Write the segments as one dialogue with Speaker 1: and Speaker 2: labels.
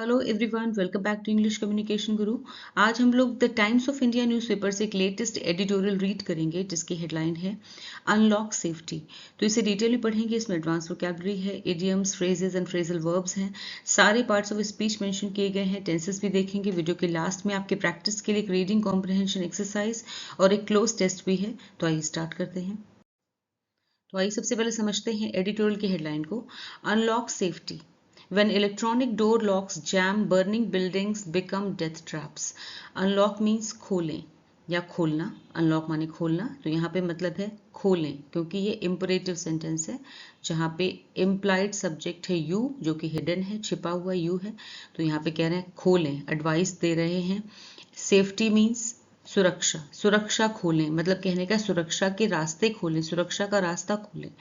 Speaker 1: Hello everyone, welcome back to English communication Guru. आज हम लोग the Times of India newspaper से एक लेटेस्ट एडिटोरियल रीड करेंगे जिसकी हेडलाइन है अनलॉक सेफ्टी। तो इसे डिटेल में पढ़ेंगे। इसमें एडवांस वोकैबुलरी है, idioms, phrases and phrasal verbs हैं, सारे पार्ट्स ऑफ स्पीच मेंशन किए गए हैं, टेंसेस भी देखेंगे। वीडियो के लास्ट में आपके प्रैक्टिस के लिए एक रीडिंग कॉम्प्रिहेंशन एक्सरसाइज और एक क्लोज टेस्ट भी है। तो आइए स्टार्ट करते हैं। तो आइए सबसे पहले समझते हैं एडिटोरियल की हेडलाइन को। Unlock safety. When electronic door locks jam, burning buildings become death traps. Unlock means खोलें या खोलना। अनलॉक माने खोलना, तो यहाँ पे मतलब है खोलें, क्योंकि ये इम्परेटिव सेंटेंस है जहाँ पे इम्प्लाइड सब्जेक्ट है यू, जो कि हिडन है, छिपा हुआ यू है। तो यहाँ पे कह रहे हैं खोलें, एडवाइस दे रहे हैं। सेफ्टी मीन्स सुरक्षा, सुरक्षा खोलें, मतलब कहने का सुरक्षा के रास्ते खोलें, सुरक्षा का रास्ता खोलें।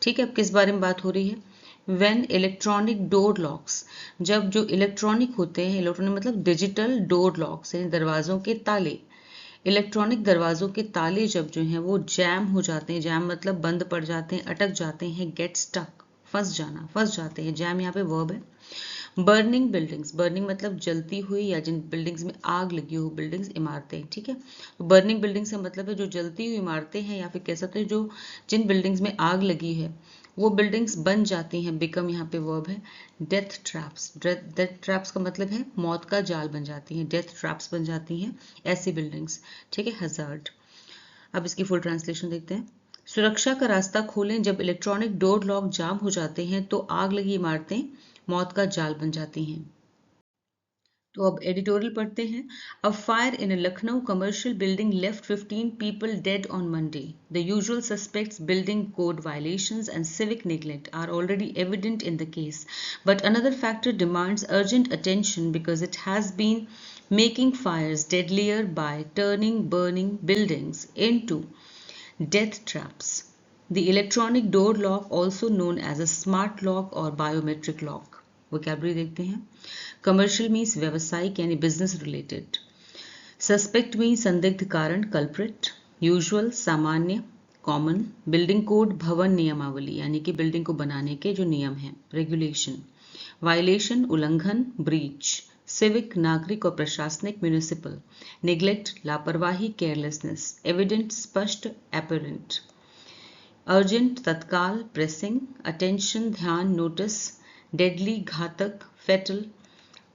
Speaker 1: ठीक है, अब किस बारे में बात हो रही है? When electronic door locks, जब जो इलेक्ट्रॉनिक होते हैं, इलेक्ट्रॉनिक मतलब डिजिटल डोर लॉक्स यानी दरवाजों के ताले, इलेक्ट्रॉनिक दरवाजों के ताले जब जो हैं वो जैम हो जाते हैं, जैम मतलब बंद पड़ जाते हैं, अटक जाते हैं, गेट स्टक, फंस जाना, फंस जाते हैं, जैम यहाँ पे वर्ब है। बर्निंग बिल्डिंग्स, बर्निंग मतलब जलती हुई या जिन बिल्डिंग्स में आग लगी हो, बिल्डिंग्स इमारतें। ठीक है, तो बर्निंग बिल्डिंग्स का मतलब है जो जलती हुई इमारतें हैं, या फिर कह सकते हैं जो जिन बिल्डिंग्स में आग लगी है वो बिल्डिंग्स बन जाती हैं। बिकम यहाँ पे वर्ब है। डेथ ट्रैप्स, डेथ ट्रैप्स का मतलब है मौत का जाल बन जाती हैं, डेथ ट्रैप्स बन जाती हैं ऐसी बिल्डिंग्स। ठीक है, हजार्ड। अब इसकी फुल ट्रांसलेशन देखते हैं। सुरक्षा का रास्ता खोलें, जब इलेक्ट्रॉनिक डोर लॉक जाम हो जाते हैं तो आग लगी इमारतें मौत का जाल बन जाती हैं। तो अब एडिटोरियल पढ़ते हैं। A fire in a Lucknow commercial building left 15 people dead on Monday. The usual suspects, building code violations and civic neglect, are already evident in the case. But another factor demands urgent attention because it has been making fires deadlier by turning burning buildings into death traps. The electronic door lock, also known as a smart lock or biometric lock. Vocabulary देखते हैं। Commercial means व्यावसायिक यानी business related. Suspect means संदिग्ध कारण, culprit. Usual सामान्य, common. Building code भवन नियमावली यानी कि बिल्डिंग को बनाने के जो नियम हैं, रेगुलेशन। वायलेशन उल्लंघन, ब्रीच। सिविक नागरिक और प्रशासनिक, म्यूनिसिपल। निग्लेक्ट लापरवाही, केयरलेसनेस। एविडेंट स्पष्ट, एपरेंट। अर्जेंट तत्काल, प्रेसिंग। अटेंशन ध्यान, नोटिस। डेडली घातक, fatal.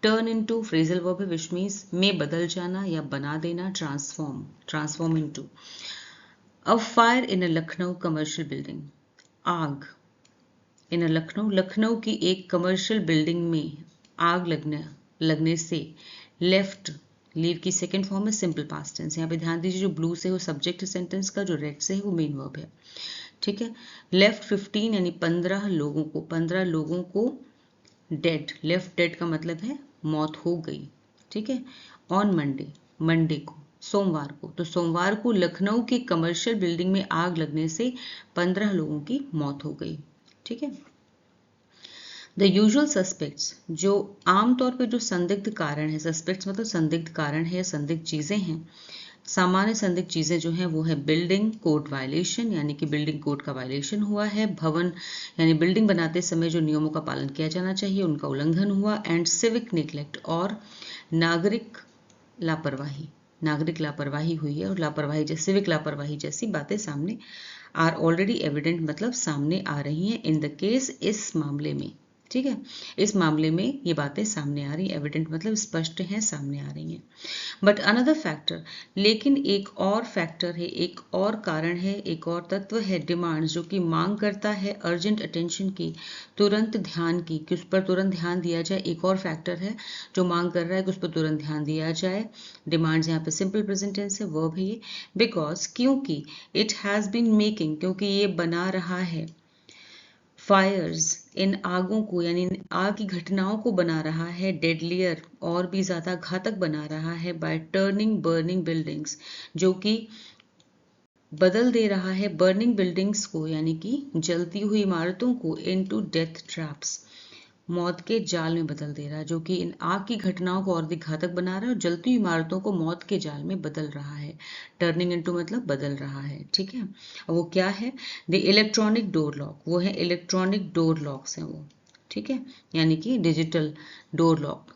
Speaker 1: Turn into phrasal verb है विच मीन्स में बदल जाना या बना देना, ट्रांसफॉर्म, ट्रांसफॉर्म इनटू। अब fire in a Lucknow commercial building, आग। इन अ लखनऊ, लखनऊ की एक कमर्शियल बिल्डिंग में आग लगने से लेफ्ट, लीव की सेकेंड फॉर्म है सिंपल पास्ट टेंस। यहाँ पे ध्यान दीजिए जो ब्लू से वो सब्जेक्ट सेंटेंस का, जो रेड से है वो मेन वर्ब है। ठीक है, लेफ्ट 15 यानी 15 लोगों को, 15 लोगों को डेड, लेफ्ट डेड का मतलब है मौत हो गई। ठीक है, ऑन मंडे, मंडे को, सोमवार को, तो सोमवार को लखनऊ की कमर्शियल बिल्डिंग में आग लगने से 15 लोगों की मौत हो गई। ठीक है, द यूजुअल सस्पेक्ट्स, जो आमतौर पे जो संदिग्ध कारण है, सस्पेक्ट्स मतलब संदिग्ध कारण है, संदिग्ध चीजें हैं। सामान्य संदिग्ध चीजें जो हैं वो है बिल्डिंग कोड वायलेशन यानी कि बिल्डिंग कोड का वायलेशन हुआ है, भवन यानी बिल्डिंग बनाते समय जो नियमों का पालन किया जाना चाहिए उनका उल्लंघन हुआ, एंड सिविक निग्लेक्ट और नागरिक लापरवाही, नागरिक लापरवाही हुई है, और लापरवाही जैसे सिविक लापरवाही जैसी बातें सामने आर ऑलरेडी एविडेंट मतलब सामने आ रही हैं इन द केस, इस मामले में। ठीक है, इस मामले में ये बातें सामने आ रही, एविडेंट मतलब स्पष्ट हैं, सामने आ रही हैं। बट अनदर फैक्टर, लेकिन एक और फैक्टर है, एक और कारण है, एक और तत्व है, डिमांड्स जो कि मांग करता है अर्जेंट अटेंशन की, तुरंत ध्यान की, कि उस पर तुरंत ध्यान दिया जाए। एक और फैक्टर है जो मांग कर रहा है कि उस पर तुरंत ध्यान दिया जाए। डिमांड्स यहाँ पे सिंपल प्रेजेंट टेंस है, वर्ब है ये। बिकॉज, क्योंकि, इट हैज बीन मेकिंग, क्योंकि ये बना रहा है, फायर्स, इन आगों को यानी आग की घटनाओं को बना रहा है, डेडलियर और भी ज्यादा घातक बना रहा है, बाय टर्निंग बर्निंग बिल्डिंग्स, जो कि बदल दे रहा है बर्निंग बिल्डिंग्स को यानी कि जलती हुई इमारतों को इनटू डेथ ट्रैप्स, मौत के जाल में बदल दे रहा है, जो कि इन आग की घटनाओं को और भी घातक बना रहा है और जलती हुई इमारतों को मौत के जाल में बदल रहा है। टर्निंग इनटू मतलब बदल रहा है। ठीक है, वो क्या है? द इलेक्ट्रॉनिक डोर लॉक, वो है इलेक्ट्रॉनिक डोर लॉक्स हैं वो। ठीक है, यानी कि डिजिटल डोर लॉक,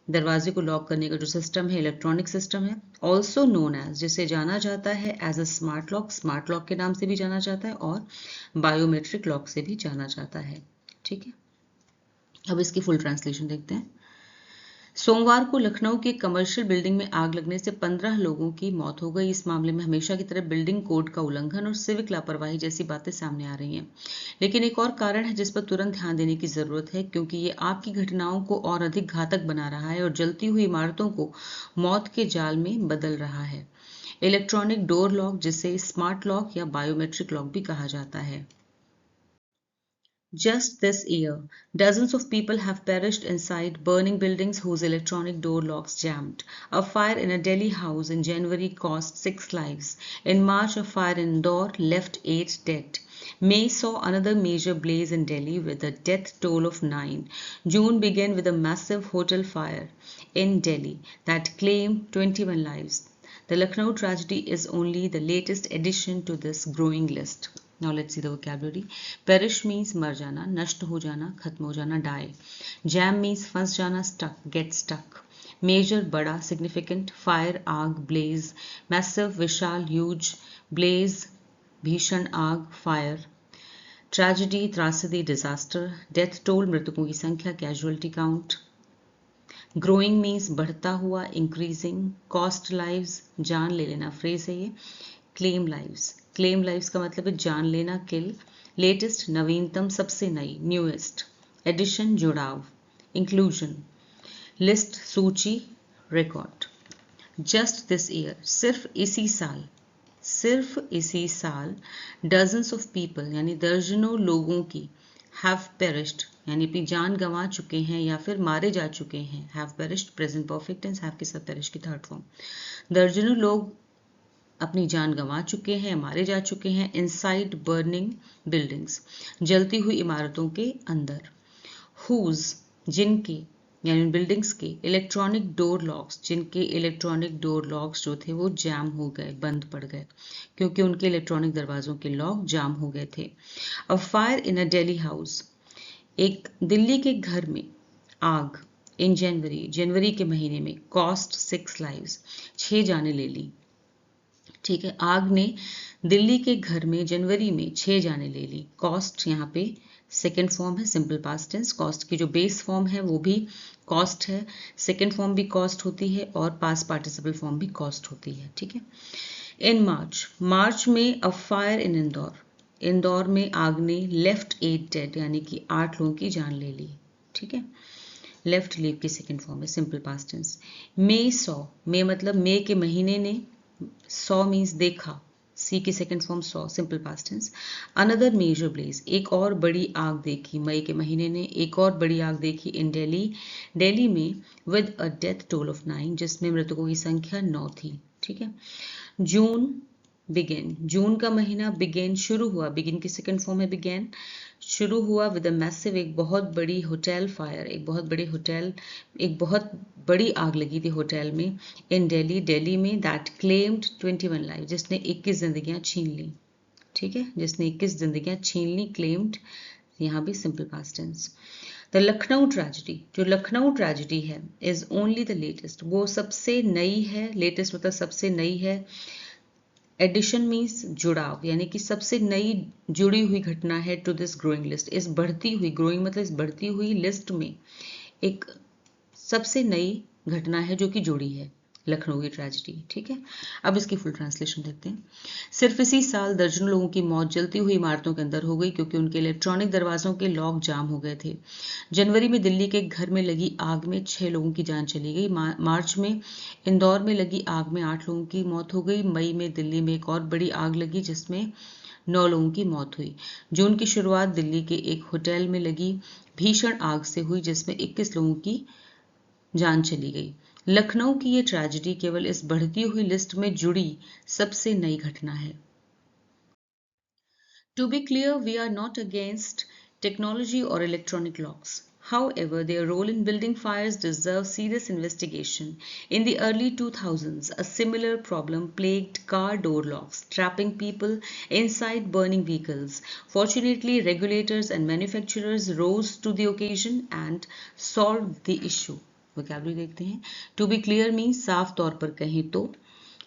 Speaker 1: दरवाजे को लॉक करने का जो सिस्टम है इलेक्ट्रॉनिक सिस्टम है, ऑल्सो नोन एज, जिसे जाना जाता है एज अ स्मार्ट लॉक के नाम से भी जाना जाता है और बायोमेट्रिक लॉक से भी जाना जाता है। ठीक है, अब इसकी फुल ट्रांसलेशन देखते हैं। सोमवार को लखनऊ की कमर्शियल बिल्डिंग में आग लगने से 15 लोगों की मौत हो गई। इस मामले में हमेशा की तरह बिल्डिंग कोड का उल्लंघन और सिविक लापरवाही जैसी बातें सामने आ रही हैं। लेकिन एक और कारण है जिस पर तुरंत ध्यान देने की जरूरत है, क्योंकि ये आग की घटनाओं को और अधिक घातक बना रहा है और जलती हुई इमारतों को मौत के जाल में बदल रहा है। इलेक्ट्रॉनिक डोर लॉक, जिसे स्मार्ट लॉक या बायोमेट्रिक लॉक भी कहा जाता है। Just this year, dozens of people have perished inside burning buildings whose electronic door locks jammed. A fire in a Delhi house in January cost 6 lives. In March, a fire in Indore left 8 dead. May saw another major blaze in Delhi with a death toll of 9. June began with a massive hotel fire in Delhi that claimed 21 lives. The Lucknow tragedy is only the latest addition to this growing list. Now let's see the vocabulary. Perish means मर जाना, नष्ट हो जाना, खत्म हो जाना, die. Jam means फंस जाना, stuck, get stuck. Major बड़ा, significant. Fire आग, blaze. Massive विशाल, huge. Blaze भीषण आग, fire. Tragedy त्रासदी, disaster. Death toll मृतकों की संख्या, casualty count. ग्रोइंग मीन्स बढ़ता हुआ, इंक्रीजिंग. कॉस्ट लाइव्स जान ले लेना फ्रेज है ये. क्लेम लाइव्स का मतलब है जान लेना, किल. लेटेस्ट नवीनतम, सबसे नई, न्यूएस्ट. एडिशन जुड़ाव. इंक्लूजन लिस्ट, सूची, रिकॉर्ड. जस्ट दिस ईयर सिर्फ इसी साल डजन्स ऑफ पीपल यानी दर्जनों लोगों की हैव पेरिश्ड यानी अपनी जान गंवा चुके हैं या फिर मारे जा चुके हैं. Have perished present perfect tense, have के साथ पेरिश की थर्ड फॉर्म. दर्जनों लोग अपनी जान गंवा चुके हैं, मारे जा चुके हैं. इनसाइड बर्निंग बिल्डिंग्स जलती हुई इमारतों के अंदर. हुज जिनके यानी बिल्डिंग्स के. इलेक्ट्रॉनिक डोर लॉक्स जिनके इलेक्ट्रॉनिक डोर लॉक्स जो थे वो जैम हो गए, बंद पड़ गए, क्योंकि उनके इलेक्ट्रॉनिक दरवाजों के लॉक जाम हो गए थे. A fire in a Delhi house, एक दिल्ली के घर में आग. इन जनवरी के महीने में. कॉस्ट 6 लाइव्स, 6 जाने ले ली. ठीक है, आग ने दिल्ली के घर में जनवरी में 6 जाने ले ली. कॉस्ट यहाँ पे सेकेंड फॉर्म है, सिंपल पास्ट टेंस. कॉस्ट की जो बेस फॉर्म है वो भी कॉस्ट है, सेकेंड फॉर्म भी कॉस्ट होती है और पास्ट पार्टिसिपल फॉर्म भी कॉस्ट होती है. ठीक है. इन मार्च में अ फायर इन इंदौर में आग ने लेफ्ट 8 डेड यानी कि 8 लोगों की जान ले ली. ठीक है. लेफ्ट लीव की सेकेंड फॉर्म है, सिंपल पास्ट टेंस. मे मतलब मे के महीने ने. सॉ मीन्स देखा, सी की second form saw, simple past tense. Another major blaze, एक और बड़ी आग देखी. मई के महीने ने एक और बड़ी आग देखी इन दिल्ली में with a death toll of 9, जिसमें मृतकों की संख्या 9 थी. ठीक है. जून का महीना. बिगेन शुरू हुआ, बिगिन की सेकेंड फॉर्म है बिगेन. शुरू हुआ विद अ मैसिव, एक बहुत बड़ी होटल फायर, एक बहुत बड़ी आग लगी थी होटल में इन दिल्ली में. दैट क्लेम्ड 21 लाइफ, जिसने 21 जिंदगियां छीन ली. ठीक है, जिसने 21 जिंदगियां छीन ली. क्लेम्ड यहाँ भी simple past tense. The Lucknow tragedy, जो लखनऊ ट्रेजेडी है, इज ओनली द लेटेस्ट, वो सबसे नई है. लेटेस्ट मतलब सबसे नई है. एडिशन मीन्स जुड़ाव यानी कि सबसे नई जुड़ी हुई घटना है टू दिस ग्रोइंग लिस्ट. इस बढ़ती हुई, ग्रोइंग मतलब इस बढ़ती हुई लिस्ट में एक सबसे नई घटना है जो कि जुड़ी है, लखनऊ की ट्रेजेडी. ठीक है. अब इसकी फुल ट्रांसलेशन देखते हैं. सिर्फ इसी साल दर्जनों लोगों की मौत जलती हुई इमारतों के अंदर हो गई क्योंकि उनके इलेक्ट्रॉनिक दरवाजों के लॉक जाम हो गए थे. जनवरी में दिल्ली के घर में लगी आग में 6 लोगों की जान चली गई. मार्च में इंदौर में लगी आग में 8 लोगों की मौत हो गई. मई में दिल्ली में एक और बड़ी आग लगी जिसमें 9 लोगों की मौत हुई. जून की शुरुआत दिल्ली के एक होटल में लगी भीषण आग से हुई जिसमें 21 लोगों की जान चली गई. लखनऊ की ये ट्रेजेडी केवल इस बढ़ती हुई लिस्ट में जुड़ी सबसे नई घटना है. To be clear, we are not against technology or electronic locks. However, their role in building fires deserves serious investigation. In the early 2000s, a similar problem plagued car door locks, trapping people inside burning vehicles. Fortunately, regulators and manufacturers rose to the occasion and solved the issue. Vocabulary देखते हैं। To be clear means साफ तौर पर कहें तो,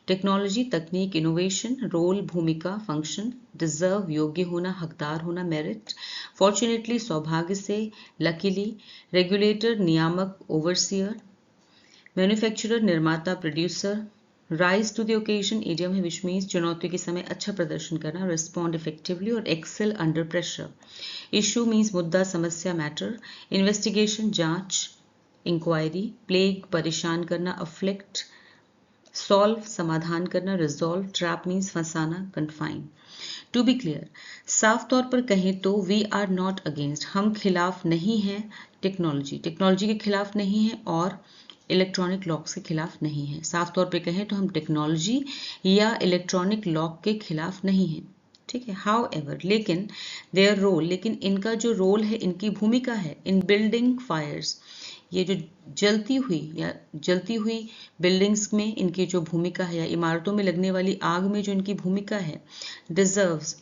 Speaker 1: technology तकनीक innovation, role भूमिका function, deserve योग्य होना हकदार होना मेरिट, फॉर्चुनेटली सौभाग्य से, लकीली, रेगुलेटर नियामक ओवरसियर, मैन्युफैक्चरर निर्माता producer, rise to the occasion idiom है विच मीन्स चुनौती के समय अच्छा प्रदर्शन करना, रिस्पॉन्ड इफेक्टिवली और Excel under pressure. Issue means मुद्दा समस्या मैटर, इन्वेस्टिगेशन जांच इंक्वायरी, प्लेग परेशान करना अफ्लिक्ट, सॉल्व समाधान करना, resolve, trap means फंसाना confine. To be clear, साफ तौर पर कहें तो वी आर नॉट अगेंस्ट, हम खिलाफ नहीं हैं टेक्नोलॉजी के खिलाफ नहीं है और इलेक्ट्रॉनिक लॉक्स के खिलाफ नहीं है। साफ तौर पे कहें तो हम टेक्नोलॉजी या इलेक्ट्रॉनिक लॉक के खिलाफ नहीं हैं, ठीक है। हाउ एवर लेकिन देयर रोल, लेकिन इनका जो रोल है, इनकी भूमिका है इन बिल्डिंग फायर्स, ये जो जलती हुई बिल्डिंग्स में इनकी जो भूमिका है या इमारतों में लगने वाली आग में जो इनकी भूमिका है, डिजर्व्स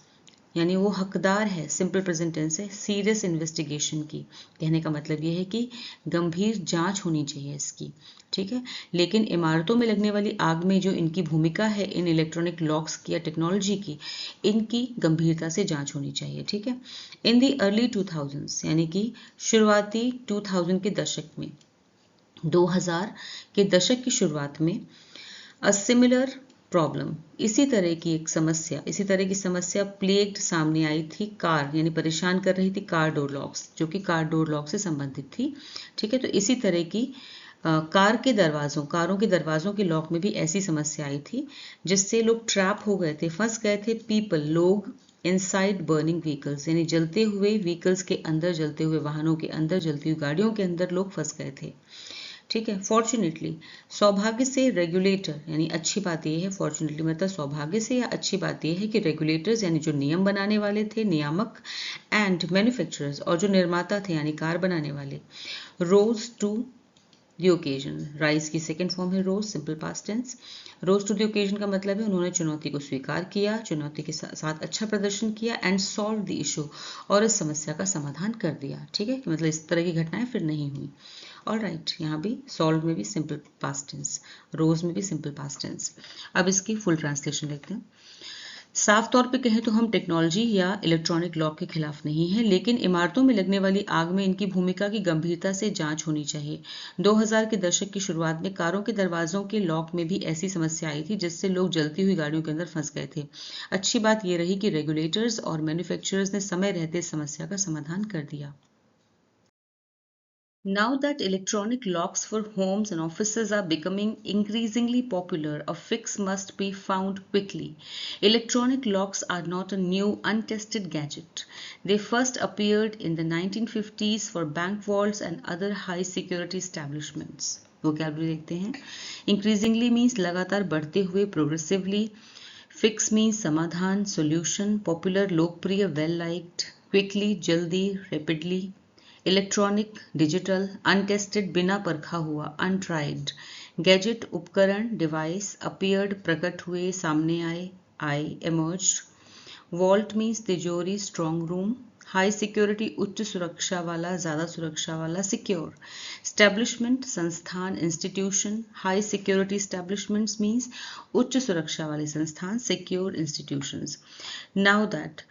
Speaker 1: यानी वो हकदार है, सिंपल प्रेजेंट टेंस है, सीरियस इन्वेस्टिगेशन की। कहने का मतलब ये है कि गंभीर जांच होनी चाहिए इसकी, ठीक है। लेकिन इमारतों में लगने वाली आग में जो इनकी भूमिका है इन इलेक्ट्रॉनिक लॉक्स की या टेक्नोलॉजी की, इनकी गंभीरता से जांच होनी चाहिए, ठीक है। इन दी अर्ली 2000s यानी कि शुरुआती 2000 के दशक में, 2000 के दशक की शुरुआत में, अ सिमिलर प्रॉब्लम, इसी तरह की समस्या प्लेग्ड सामने आई थी, कार यानी परेशान कर रही थी कार डोर लॉक्स, जो कि कार डोर लॉक से संबंधित थी, ठीक है। तो इसी तरह की कारों के दरवाजों के लॉक में भी ऐसी समस्या आई थी जिससे लोग ट्रैप हो गए थे, फंस गए थे, लोग इनसाइड बर्निंग व्हीकल्स यानी जलते हुए व्हीकल्स के अंदर, जलते हुए वाहनों के अंदर, जलती हुई गाड़ियों के अंदर लोग फंस गए थे, ठीक है। फॉर्चुनेटली सौभाग्य से, रेगुलेटर यानी अच्छी बात यह है, फॉर्चुनेटली मतलब सौभाग्य से या अच्छी बात यह है कि रेगुलेटर्स यानी जो नियम बनाने वाले थे, नियामक, एंड मैन्युफैक्चरर्स और जो निर्माता थे यानी कार बनाने वाले, रोज टू द ओकेजन, राइज की सेकेंड फॉर्म है रोज, simple past tense. Rose to the occasion का मतलब है उन्होंने चुनौती को स्वीकार किया, चुनौती के साथ अच्छा प्रदर्शन किया, एंड सॉल्व द इशू, और इस समस्या का समाधान कर दिया, ठीक है। मतलब इस तरह की घटनाएं फिर नहीं हुई। ऑलराइट, यहाँ भी सॉल्व में भी सिंपल पास्ट टेंस, रोज में भी सिंपल पास्ट टेंस। अब इसकी फुल ट्रांसलेशन देखते हैं। साफ तौर पे कहें तो हम टेक्नोलॉजी या इलेक्ट्रॉनिक लॉक के खिलाफ नहीं हैं, लेकिन इमारतों में लगने वाली आग में इनकी भूमिका की गंभीरता से जांच होनी चाहिए। 2000 के दशक की शुरुआत में कारों के दरवाजों के लॉक में भी ऐसी समस्या आई थी जिससे लोग जलती हुई गाड़ियों के अंदर फंस गए थे। अच्छी बात यह रही कि रेगुलेटर्स और मैन्युफैक्चरर्स ने समय रहते इस समस्या का समाधान कर दिया। Now that electronic locks for homes and offices are becoming increasingly popular, a fix must be found quickly. Electronic locks are not a new, untested gadget. They first appeared in the 1950s for bank vaults and other high security establishments. Vocabulary देखते हैं. Increasingly means लगातार बढ़ते हुए, progressively. Fix means समाधान, solution, popular, लोकप्रिय, well liked, quickly, जल्दी, rapidly. Electronic digital, untested बिना परखा हुआ, अनट्राइड, गैजेट उपकरण, डिवाइस, अपीयर्ड प्रकट हुए, सामने आए, एमर्ज्ड, वॉल्ट मीन्स तिजोरी, स्ट्रॉन्ग रूम, हाई सिक्योरिटी उच्च सुरक्षा वाला, ज्यादा सुरक्षा वाला, सिक्योर, स्टैब्लिशमेंट संस्थान, institution, high security establishments means उच्च सुरक्षा वाले संस्थान, सिक्योर इंस्टीट्यूशंस। नाउ दैट,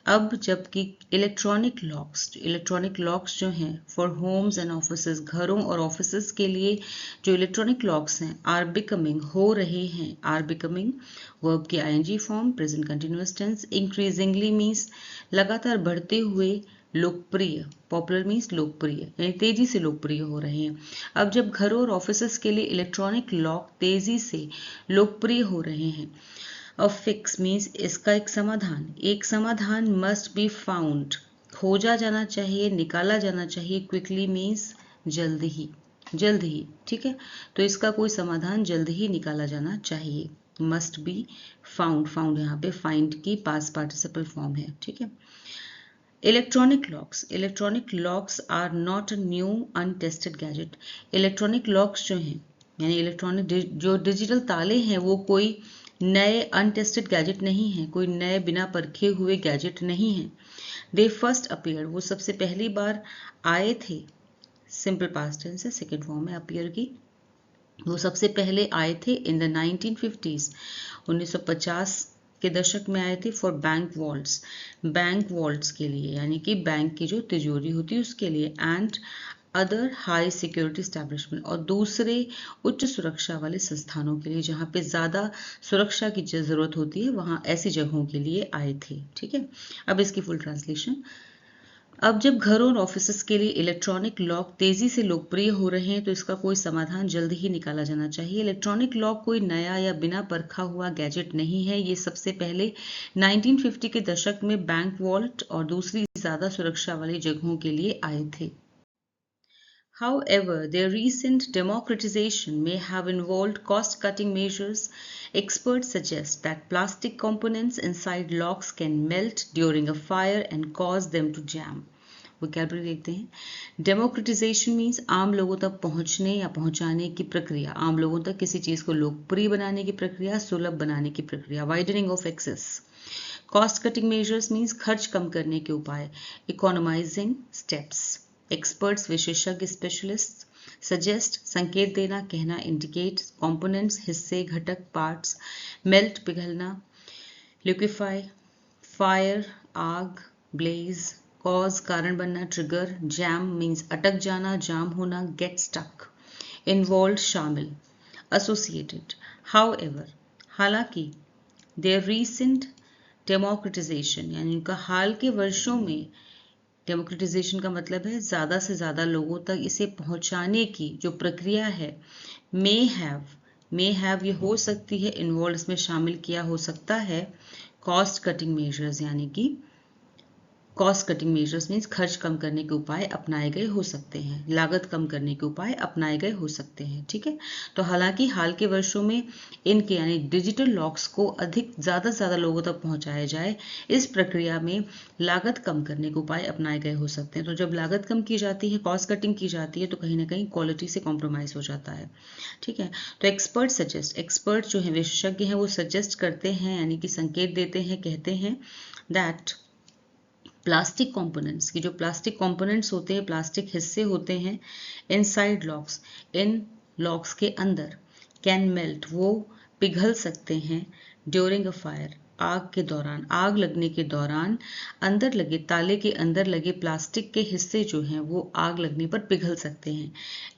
Speaker 1: अब जबकि इलेक्ट्रॉनिक लॉक्स जो हैं फॉर होम्स एंड ऑफिसेज, घरों और ऑफिसेज के लिए जो इलेक्ट्रॉनिक लॉक्स हैं, आर बिकमिंग हो रहे हैं, आर बिकमिंग वर्ब की ING form, present continuous tense, increasingly means लगातार बढ़ते हुए, लोकप्रिय, पॉपुलर मीन्स लोकप्रिय यानी तेजी से लोकप्रिय हो रहे हैं। अब जब घरों और ऑफिसेज के लिए इलेक्ट्रॉनिक लॉक तेजी से लोकप्रिय हो रहे हैं, A fix means इसका एक समाधान must be found, खोजा जाना चाहिए, निकाला जाना चाहिए, quickly means जल्द ही, ठीक है। तो इसका कोई समाधान जल्द ही निकाला जाना चाहिए, must be found यहाँ पे find की past participle form है, ठीक है। Electronic locks are not a new untested gadget. Electronic locks जो हैं यानी इलेक्ट्रॉनिक जो डिजिटल ताले हैं वो कोई नए अनटेस्टेड गैजेट नहीं है, कोई नए बिना परखे हुए गैजेट नहीं है। दे फर्स्ट अपीयर, वो सबसे पहली बार आए थे सिंपल पास्ट टेंस है, सेकेंड फॉर्म में अपीयर की। वो सबसे पहले आए थे इन द 1950s, 1950 के दशक में आए थे फॉर बैंक वॉल्ट्स के लिए, यानी कि बैंक की जो तिजोरी होती है उसके लिए, and other high security establishment, और दूसरे उच्च सुरक्षा वाले संस्थानों के लिए जहाँ पे ज़्यादा सुरक्षा की ज़रूरत होती है, वहाँ ऐसी जगहों के लिए आए थे। ठीक है, अब इसकी फुल ट्रांसलेशन। अब जब घरों और ऑफिस के लिए इलेक्ट्रॉनिक लॉक तेजी से लोकप्रिय हो रहे हैं तो इसका कोई समाधान जल्द ही निकाला जाना चाहिए। इलेक्ट्रॉनिक लॉक कोई नया या बिना परखा हुआ गैजेट नहीं है। ये सबसे पहले 1950 के दशक में बैंक वॉल्ट और दूसरी ज्यादा सुरक्षा वाली जगहों के लिए आए थे। However, their recent democratization may have involved cost-cutting measures. Experts suggest that plastic components inside locks can melt during a fire and cause them to jam. Vocabulary देखते हैं। डेमोक्रेटाइजेशन मीन्स आम लोगों तक पहुंचने या पहुंचाने की प्रक्रिया, आम लोगों तक किसी चीज को लोकप्रिय बनाने की प्रक्रिया, सुलभ बनाने की प्रक्रिया। Widening of access. Cost cutting measures means खर्च कम करने के उपाय। Economising steps. एक्सपर्ट्स विशेषज्ञ स्पेशलिस्ट। सजेस्ट संकेत देना, कहना, इंडिकेट। कंपोनेंट्स हिस्से, घटक, पार्ट्स। मेल्ट पिघलना, लिक्विफाई। फायर आग, ब्लेज। कॉज कारण बनना, ट्रिगर। जैम मीन्स अटक जाना, जाम होना, गेट स्टक। इन्वॉल्व शामिल। एसोसिएटेड। हाउएवर हालांकि। देयर रीसेंट डेमोक्रेटाइजेशन यानी उनका हाल के वर्षों में, डेमोक्रेटाइजेशन का मतलब है ज़्यादा से ज़्यादा लोगों तक इसे पहुंचाने की जो प्रक्रिया है, मे हैव ये हो सकती है, इन्वॉल्व इसमें शामिल किया हो सकता है, कॉस्ट कटिंग मेजर्स यानी कि कॉस्ट कटिंग मेजर्स मीन्स खर्च कम करने के उपाय अपनाए गए हो सकते हैं, लागत कम करने के उपाय अपनाए गए हो सकते हैं। ठीक है, तो हालांकि हाल के वर्षों में इनके यानी डिजिटल लॉक्स को अधिक ज़्यादा से ज़्यादा लोगों तक पहुंचाया जाए, इस प्रक्रिया में लागत कम करने के उपाय अपनाए गए हो सकते हैं। तो जब लागत कम की जाती है, कॉस्ट कटिंग की जाती है, तो कहीं ना कहीं क्वालिटी से कॉम्प्रोमाइज़ हो जाता है। ठीक है, तो एक्सपर्ट जो है विशेषज्ञ हैं, वो सजेस्ट करते हैं यानी कि संकेत देते हैं, कहते हैं दैट प्लास्टिक कंपोनेंट्स की जो प्लास्टिक कंपोनेंट्स होते हैं, प्लास्टिक हिस्से होते हैं, इनसाइड लॉक्स इन लॉक्स के अंदर, कैन मेल्ट वो पिघल सकते हैं, ड्यूरिंग अ फायर आग के दौरान, आग लगने के दौरान अंदर लगे ताले के अंदर लगे प्लास्टिक के हिस्से जो हैं वो आग लगने पर पिघल सकते हैं,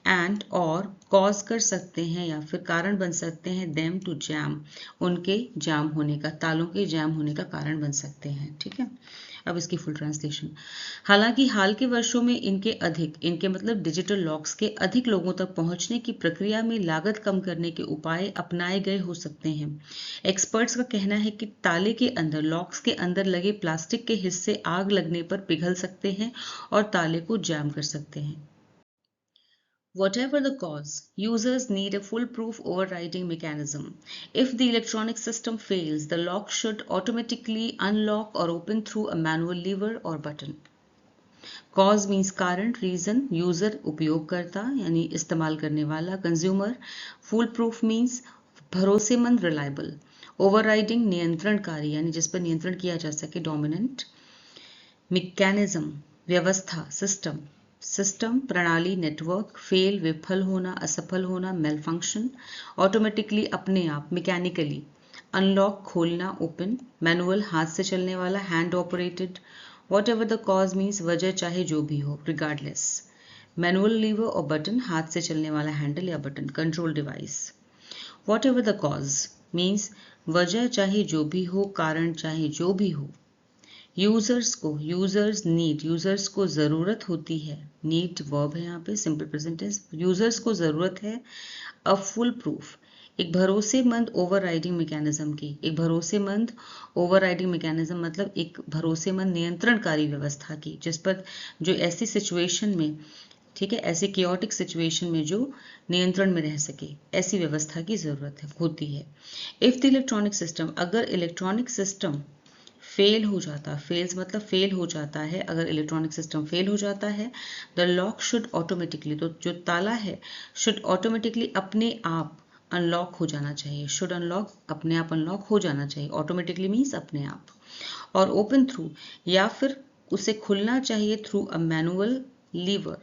Speaker 1: एंड और कॉज कर सकते हैं या फिर कारण बन सकते हैं, देम टू जैम उनके जाम होने का, तालों के जाम होने का कारण बन सकते हैं। ठीक है, अब इसकी फुल ट्रांसलेशन। हालांकि हाल के वर्षों में इनके मतलब डिजिटल लॉक्स के अधिक लोगों तक पहुंचने की प्रक्रिया में लागत कम करने के उपाय अपनाए गए हो सकते हैं। एक्सपर्ट्स का कहना है कि ताले के अंदर, लॉक्स के अंदर लगे प्लास्टिक के हिस्से आग लगने पर पिघल सकते हैं और ताले को जैम कर सकते हैं। Whatever the cause, users need a foolproof overriding mechanism. If the electronic system fails, the lock should automatically unlock or open through a manual lever or button. Cause means कारण, reason, user उपयोगकर्ता यानी इस्तेमाल करने वाला, consumer. Foolproof means भरोसेमंद, reliable. Overriding नियंत्रणकारी यानी जिस पर नियंत्रण किया जा सके, dominant. Mechanism व्यवस्था, सिस्टम प्रणाली, नेटवर्क। फेल विफल होना, असफल होना, मेल फंक्शन। ऑटोमेटिकली अपने आप, मैकेनिकली। अनलॉक खोलना, ओपन। मैनुअल हाथ से चलने वाला, hand operated. What ever the cause means वजह चाहे जो भी हो, रिगार्डलेस। मैनुअल लीवर और बटन हाथ से चलने वाला हैंडल या button, control device. What ever the cause means वजह चाहे जो भी हो, कारण चाहे जो भी हो। यूजर्स को जरूरत होती है, नीड वर्ब है यहाँ पे, सिंपल प्रेजेंट टेंस। यूजर्स को जरूरत है अ फुल प्रूफ, एक भरोसेमंद ओवरराइडिंग मैकेनिज्म की। एक भरोसेमंद ओवरराइडिंग मैकेनिज्म मतलब एक भरोसेमंद नियंत्रणकारी व्यवस्था की, जिस पर जो ऐसी सिचुएशन में, ठीक है, ऐसे केओटिक सिचुएशन में जो नियंत्रण में रह सके, ऐसी व्यवस्था की जरूरत होती है। इफ द इलेक्ट्रॉनिक सिस्टम, अगर इलेक्ट्रॉनिक सिस्टम फेल हो जाता, फेल्स मतलब फेल हो जाता है, अगर इलेक्ट्रॉनिक सिस्टम फेल हो जाता है, द लॉक शुड ऑटोमेटिकली, तो जो ताला है शुड ऑटोमेटिकली अपने आप अनलॉक हो जाना चाहिए। शुड अनलॉक अपने आप अनलॉक हो जाना चाहिए, ऑटोमेटिकली मीन्स अपने आप। और ओपन थ्रू या फिर उसे खुलना चाहिए थ्रू अ मैनुअल लीवर।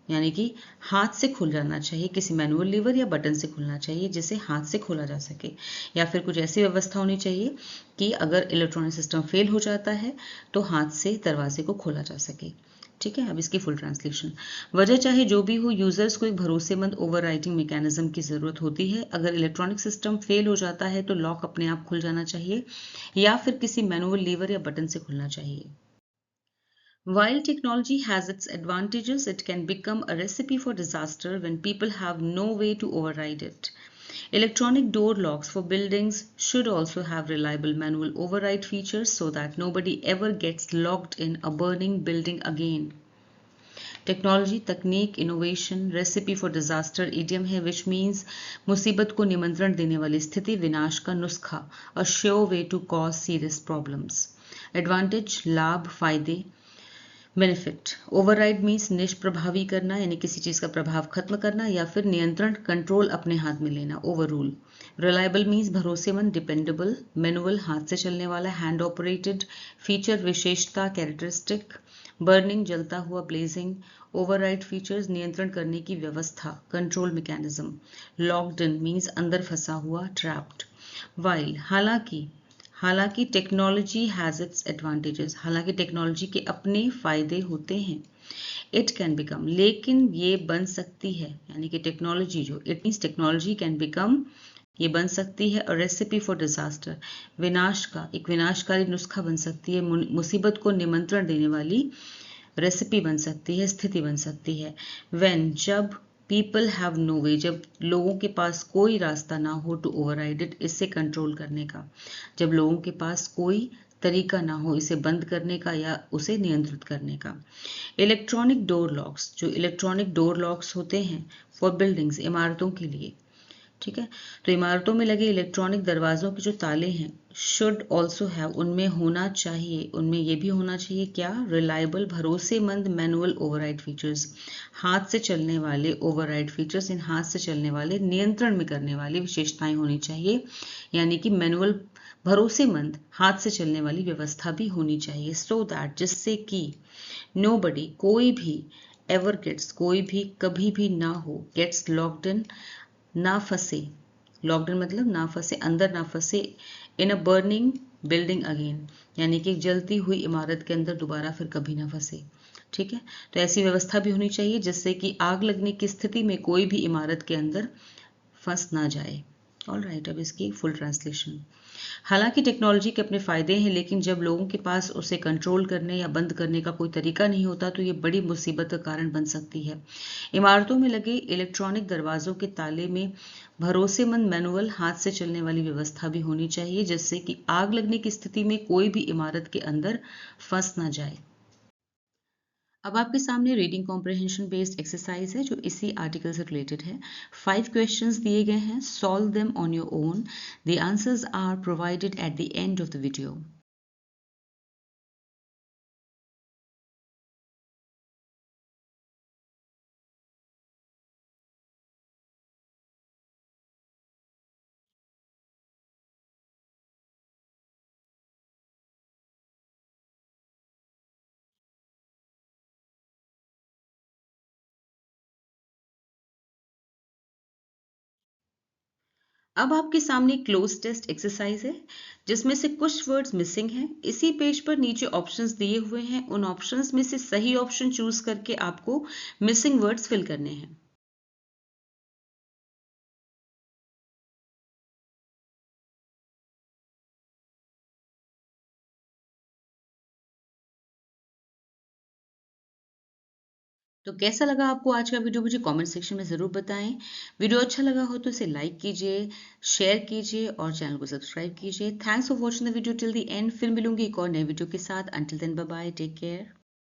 Speaker 1: यानी कि हाथ से खुल जाना चाहिए, किसी मैनुअल लीवर या बटन से खुलना चाहिए जिसे हाथ से खोला जा सके, या फिर कुछ ऐसी व्यवस्था होनी चाहिए कि अगर इलेक्ट्रॉनिक सिस्टम फेल हो जाता है तो हाथ से दरवाजे को खोला जा सके। ठीक है, अब इसकी फुल ट्रांसलेशन। वजह चाहे जो भी हो, यूजर्स को एक भरोसेमंद ओवरराइडिंग मैकेनिज्म की जरूरत होती है। अगर इलेक्ट्रॉनिक सिस्टम फेल हो जाता है तो लॉक अपने आप खुल जाना चाहिए या फिर किसी मैनुअल लीवर या बटन से खुलना चाहिए। While technology has its advantages, it can become a recipe for disaster when people have no way to override it. Electronic door locks for buildings should also have reliable manual override features so that nobody ever gets locked in a burning building again. Technology, तकनीक, innovation, recipe for disaster idiom है which means मुसीबत को निमंत्रण देने वाली स्थिति, विनाश का नुस्खा, a sure way to cause serious problems. Advantage, लाभ, फायदे। बेनिफिट, ओवरराइड मीन्स निष्प्रभावी करना यानी किसी चीज का प्रभाव खत्म करना या फिर नियंत्रण, कंट्रोल अपने हाथ में लेना, ओवर रूल। रिलायबल मीन्स भरोसेमंद, डिपेंडेबल। मैनुअल, हाथ से चलने वाला, हैंड ऑपरेटेड। फीचर, विशेषता, कैरेक्टरिस्टिक। बर्निंग, जलता हुआ, ब्लेजिंग। ओवरराइड फीचर्स, नियंत्रण करने की व्यवस्था, control mechanism. Locked in means अंदर फंसा हुआ, ट्रैप्ड। वाइल, हालांकि टेक्नोलॉजी हैज इट्स एडवांटेजेस, हालांकि टेक्नोलॉजी के अपने फायदे होते हैं। इट कैन बिकम, लेकिन ये बन सकती है, यानी कि टेक्नोलॉजी जो, it means technology can become, ये बन सकती है, और रेसिपी फॉर डिजास्टर, विनाश का एक विनाशकारी नुस्खा बन सकती है, मुसीबत को निमंत्रण देने वाली रेसिपी बन सकती है, स्थिति बन सकती है। व्हेन, जब, पीपल हैव नो वे, जब लोगों के पास कोई रास्ता ना हो टू ओवरराइड इट, इससे कंट्रोल करने का, जब लोगों के पास कोई तरीका ना हो इसे बंद करने का या उसे नियंत्रित करने का। इलेक्ट्रॉनिक डोर लॉक्स, जो इलेक्ट्रॉनिक डोर लॉक्स होते हैं फॉर बिल्डिंग्स, इमारतों के लिए, ठीक है, तो इमारतों में लगे इलेक्ट्रॉनिक दरवाजों के जो ताले हैं, शुड ऑल्सो हैव, उनमें होना चाहिए, उनमें ये भी होना चाहिए क्या, रिलायबल, भरोसेमंद, मैनुअल ओवरराइड फीचर्स, हाथ से चलने वाले ओवरराइड फीचर्स, इन हाथ से चलने वाले नियंत्रण में करने वाली विशेषताएं होनी चाहिए, यानी कि मैनुअल, भरोसेमंद, हाथ से चलने वाली व्यवस्था भी होनी चाहिए, सो दैट, जिससे कि नोबडी, कोई भी, एवर गेट्स, कोई भी कभी भी ना हो, गेट्स लॉक्ड इन, ना फंसे, लॉकडाउन मतलब ना फंसे, अंदर ना फंसे, इन अ बर्निंग बिल्डिंग अगेन, यानी कि जलती हुई इमारत के अंदर दोबारा फिर कभी ना फंसे। ठीक है, तो ऐसी व्यवस्था भी होनी चाहिए जिससे कि आग लगने की स्थिति में कोई भी इमारत के अंदर फंस ना जाए। ऑल राइट, अब इसकी फुल ट्रांसलेशन। हालांकि टेक्नोलॉजी के अपने फायदे हैं, लेकिन जब लोगों के पास उसे कंट्रोल करने या बंद करने का कोई तरीका नहीं होता तो ये बड़ी मुसीबत का कारण बन सकती है। इमारतों में लगे इलेक्ट्रॉनिक दरवाजों के ताले में भरोसेमंद, मैनुअल, हाथ से चलने वाली व्यवस्था भी होनी चाहिए जिससे कि आग लगने की स्थिति में कोई भी इमारत के अंदर फंस ना जाए। अब आपके सामने रीडिंग कॉम्प्रिहेंशन बेस्ड एक्सरसाइज है जो इसी आर्टिकल से रिलेटेड है। 5 क्वेश्चंस दिए गए हैं, solve them on your own. The answers are provided at the end of the video. अब आपके सामने क्लोज टेस्ट एक्सरसाइज है जिसमें से कुछ वर्ड्स मिसिंग हैं। इसी पेज पर नीचे ऑप्शंस दिए हुए हैं, उन ऑप्शंस में से सही ऑप्शन चूज करके आपको मिसिंग वर्ड्स फिल करने हैं। तो कैसा लगा आपको आज का वीडियो, मुझे कमेंट सेक्शन में ज़रूर बताएं। वीडियो अच्छा लगा हो तो इसे लाइक कीजिए, शेयर कीजिए और चैनल को सब्सक्राइब कीजिए। Thanks for watching the video till the end. फिर मिलूंगी एक और नए वीडियो के साथ। Until then, bye bye, take care.